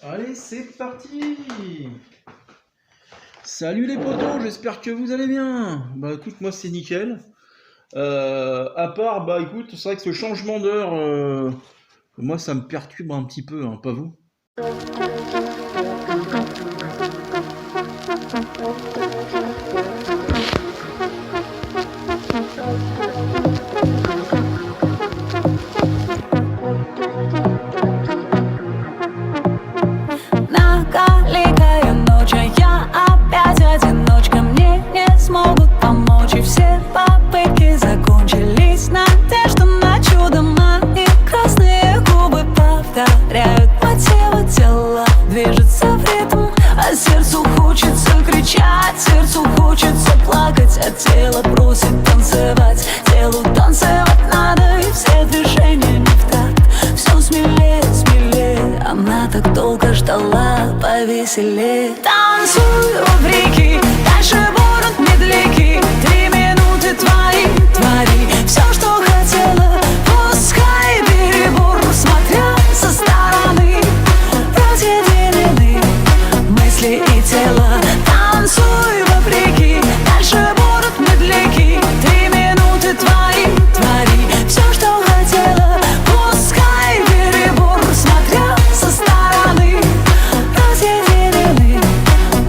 Allez, c'est parti. Salut les potos, j'espère que vous allez bien. Bah écoute, moi c'est nickel. À part, bah écoute, c'est vrai que ce changement d'heure, moi ça me perturbe un petit peu, hein, pas vous? Многоликая ночь, а я опять одиночка. Мне не смогут помочь, и все попытки закончились. Надежда на чудо, мои красные губы повторяют мотивы тела. Движется в ритм, а сердцу хочется кричать, сердцу хочется плакать, а тело просит танцевать. Телу танцевать надо, и все движения не в такт. Все смелее, смелее, она так долго ждала, повеселее. Танцуй, вопреки, дальше будут медляки. 3 минуты твои, твори все, что хотела. Пускай перебор, смотря со стороны, разъединены мысли и тело. Танцуй, вопреки, дальше будут медляки. 3 минуты твои, твори все, что хотела. Пускай перебор, смотря со стороны, разъединены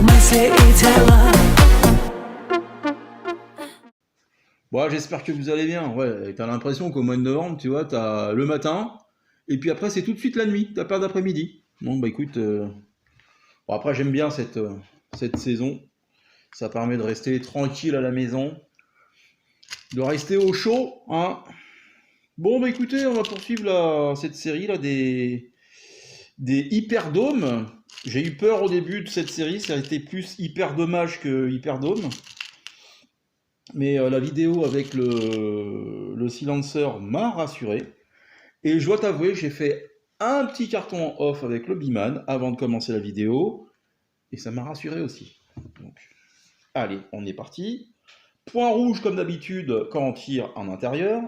мысли и тело. Bon, j'espère que vous allez bien. Ouais, t'as l'impression qu'au mois de novembre, tu vois, t'as le matin, et puis après c'est tout de suite la nuit, t'as pas d'après-midi. Bon, bah écoute, bon, après j'aime bien cette saison. Ça permet de rester tranquille à la maison, de rester au chaud, hein. Bon, bah écoutez, on va poursuivre cette série là des hyperdomes. J'ai eu peur au début de cette série, ça a été plus hyperdomage que hyperdome. Mais la vidéo avec le silencer m'a rassuré. Et je dois t'avouer, j'ai fait un petit carton en off avec le Biman avant de commencer la vidéo. Et ça m'a rassuré aussi. Donc, allez, on est parti. Point rouge comme d'habitude quand on tire en intérieur.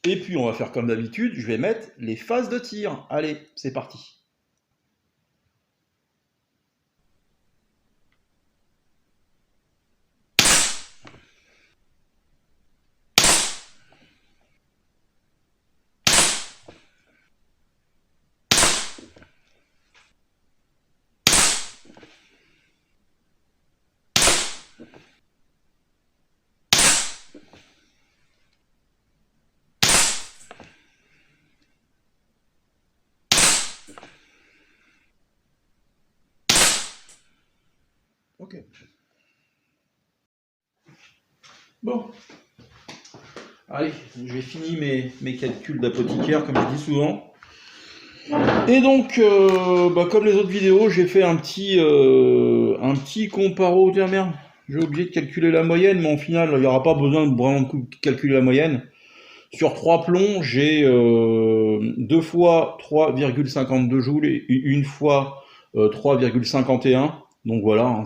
Et puis on va faire comme d'habitude, je vais mettre les phases de tir. Allez, c'est parti. Ok. Bon. Allez, j'ai fini mes calculs d'apothicaire, comme je dis souvent. Et donc, bah, comme les autres vidéos, j'ai fait un petit comparo. Tiens, merde, j'ai oublié de calculer la moyenne, mais en final, il n'y aura pas besoin de vraiment calculer la moyenne. Sur 3 plombs, j'ai 2 fois 3,52 joules et une fois 3,51. Donc voilà, hein,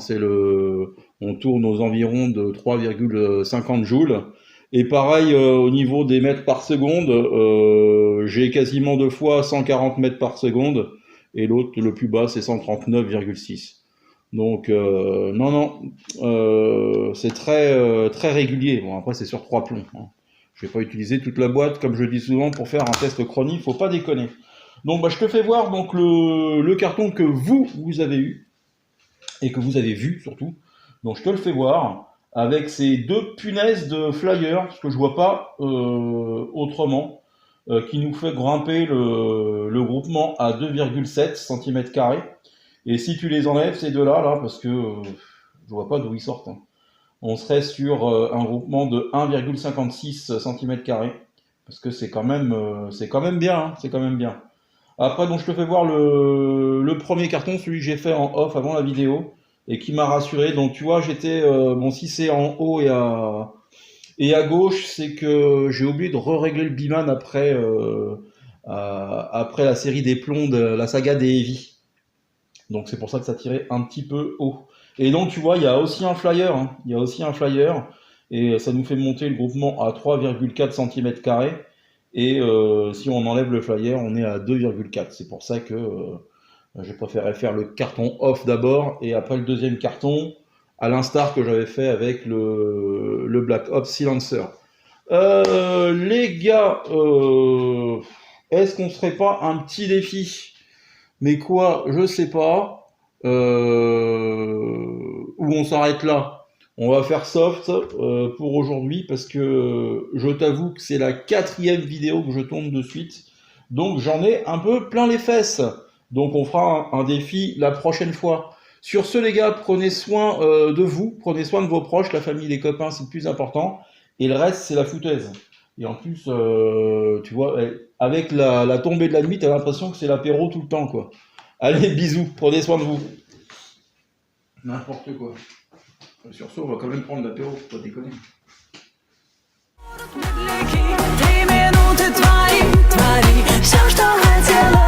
on tourne aux environs de 3,50 joules. Et pareil, au niveau des mètres par seconde, j'ai quasiment 2 fois 140 mètres par seconde. Et l'autre, le plus bas, c'est 139,6. Donc, non, c'est très régulier. Bon, après, c'est sur 3 plombs, hein. Je vais pas utiliser toute la boîte, comme je dis souvent, pour faire un test chronique, faut pas déconner. Donc bah, je te fais voir donc le carton que vous avez eu, et que vous avez vu surtout. Donc je te le fais voir, avec ces 2 punaises de flyer, parce que je vois pas autrement, qui nous fait grimper le groupement à 2,7 cm². Et si tu les enlèves, ces deux-là, là, parce que je vois pas d'où ils sortent, hein, on serait sur un groupement de 1,56 cm², parce que c'est quand même bien, hein, c'est quand même bien. Après, donc je te fais voir le premier carton, celui que j'ai fait en off avant la vidéo, et qui m'a rassuré. Donc tu vois, j'étais, bon, si c'est en haut et à gauche, c'est que j'ai oublié de régler le Biman après la série des plombs de la saga des Heavy. Donc c'est pour ça que ça tirait un petit peu haut. Et donc tu vois, il y a aussi un flyer, hein. Il y a aussi un flyer, et ça nous fait monter le groupement à 3,4 cm². Et si on enlève le flyer, on est à 2,4. C'est pour ça que J'ai préféré faire le carton off d'abord et après le deuxième carton, à l'instar que j'avais fait avec le Black Ops Silencer. Les gars, est-ce qu'on serait pas un petit défi? Mais quoi, je sais pas. Où on s'arrête là. On va faire soft pour aujourd'hui parce que je t'avoue que c'est la 4e vidéo que je tourne de suite. Donc j'en ai un peu plein les fesses. Donc on fera un défi la prochaine fois. Sur ce les gars, prenez soin de vous, prenez soin de vos proches, la famille, les copains, c'est le plus important. Et le reste, c'est la foutaise. Et en plus, tu vois, avec la tombée de la nuit, t'as l'impression que c'est l'apéro tout le temps, quoi. Allez, bisous, prenez soin de vous. N'importe quoi. Sur ce, on va quand même prendre l'apéro, faut pas déconner. Три минуты твои, все, что хотела.